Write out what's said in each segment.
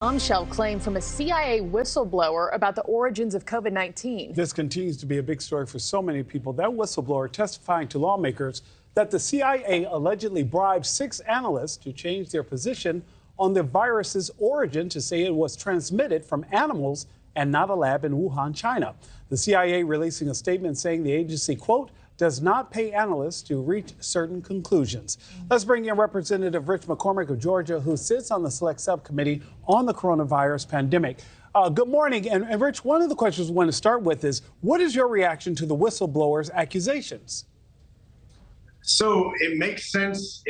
Bombshell claim from a CIA whistleblower about the origins of COVID-19. This continues to be a big story for so many people. That whistleblower testifying to lawmakers that the CIA allegedly bribed 6 analysts to change their position on the virus's origin to say it was transmitted from animals and not a lab in Wuhan, China. The CIA releasing a statement saying the agency, quote, does not pay analysts to reach certain conclusions. Let's bring in Representative Rich McCormick of Georgia, who sits on the Select Subcommittee on the coronavirus pandemic. Good morning. And Rich, one of the questions we want to start with is, what is your reaction to the whistleblower's accusations? So it makes sense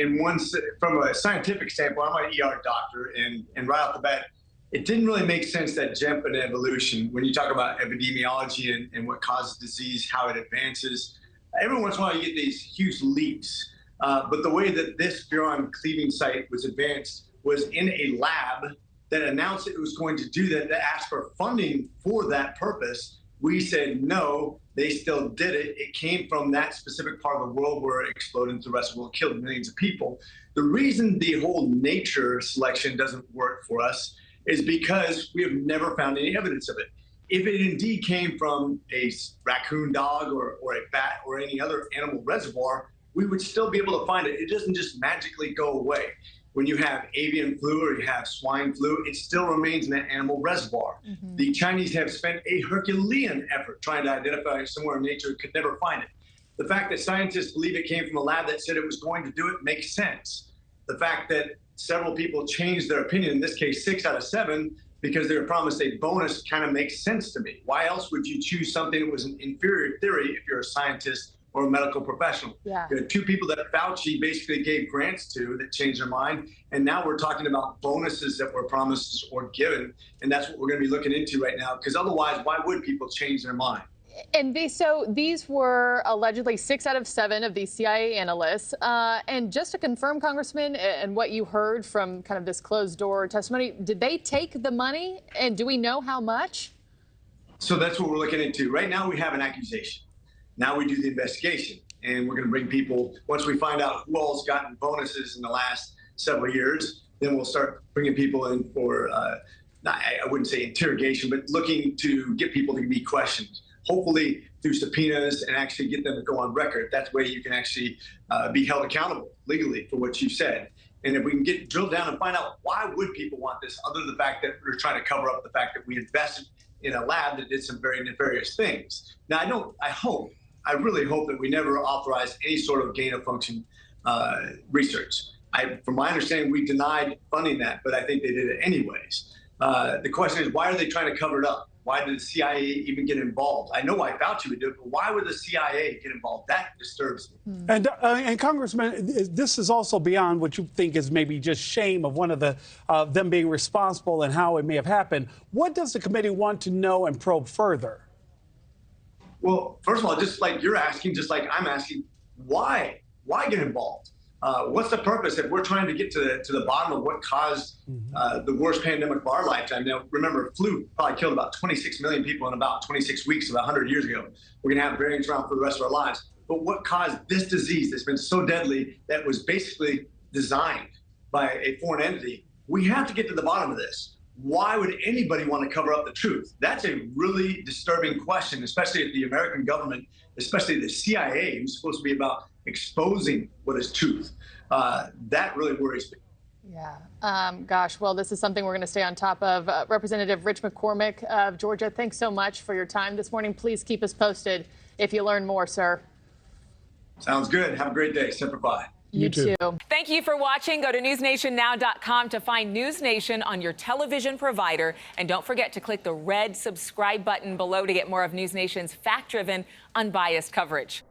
from a scientific standpoint. I'm an ER doctor, and right off the bat, it didn't really make sense that jump in evolution when you talk about epidemiology and what causes disease, how it advances. Every once in a while, you get these huge leaps. But the way that this furon cleaving site was advanced was in a lab that announced it was going to do that asked for funding for that purpose. We said no, they still did it. It came from that specific part of the world where it exploded into the rest of the world, killed millions of people. The reason the whole nature selection doesn't work for us is because we have never found any evidence of it. If it indeed came from a raccoon dog or a bat or any other animal reservoir, we would still be able to find it. It doesn't just magically go away. When you have avian flu or you have swine flu, it still remains in that animal reservoir. Mm-hmm. The Chinese have spent a Herculean effort trying to identify it somewhere in nature, could never find it. The fact that scientists believe it came from a lab that said it was going to do it makes sense. The fact that several people changed their opinion, in this case 6 out of 7, because they were promised a bonus, kind of makes sense to me. Why else would you choose something that was an inferior theory if you're a scientist or a medical professional? Yeah. You had 2 people that Fauci basically gave grants to that changed their mind, and now we're talking about bonuses that were promised or given, and that's what we're going to be looking into right now, because otherwise, why would people change their mind? And these were allegedly 6 out of 7 of these CIA analysts. And just to confirm, Congressman, and what you heard from kind of this closed door testimony, did they take the money? And do we know how much? So that's what we're looking into. Right now, we have an accusation. Now we do the investigation. And we're going to bring people, once we find out who all's gotten bonuses in the last several years, then we'll start bringing people in for, I wouldn't say interrogation, but looking to get people to be questioned. Hopefully through subpoenas and actually get them to go on record. That way you can actually be held accountable legally for what you said. And if we can get drilled down and find out why would people want this, other than the fact that we're trying to cover up the fact that we invested in a lab that did some very nefarious things. Now, I really hope that we never authorize any sort of gain of function research. From my understanding, we denied funding that, but I think they did it anyways. The question is, why are they trying to cover it up? Why did the CIA even get involved? I know why Fauci would do it, but why would the CIA get involved? That disturbs me. And Congressman, this is also beyond what you think is maybe just shame of one of the them being responsible and how it may have happened. What does the committee want to know and probe further? Well, first of all, just like you're asking, just like I'm asking, why? Why get involved? What's the purpose if we're trying to get to the bottom of what caused the worst pandemic of our lifetime? Now, remember, flu probably killed about 26 million people in about 26 weeks, about 100 years ago. We're going to have variants around for the rest of our lives. But what caused this disease that's been so deadly, that was basically designed by a foreign entity? We have to get to the bottom of this. Why would anybody want to cover up the truth? That's a really disturbing question, especially if the American government, especially the CIA, who's supposed to be about exposing what is truth. That really worries me. Yeah. Gosh, well, this is something we're going to stay on top of. Representative Rich McCormick of Georgia, thanks so much for your time this morning. Please keep us posted if you learn more, sir. Sounds good. Have a great day. Semper Fi. You too. Thank you for watching. Go to newsnationnow.com to find News Nation on your television provider. And don't forget to click the red subscribe button below to get more of News Nation's fact-driven, unbiased coverage.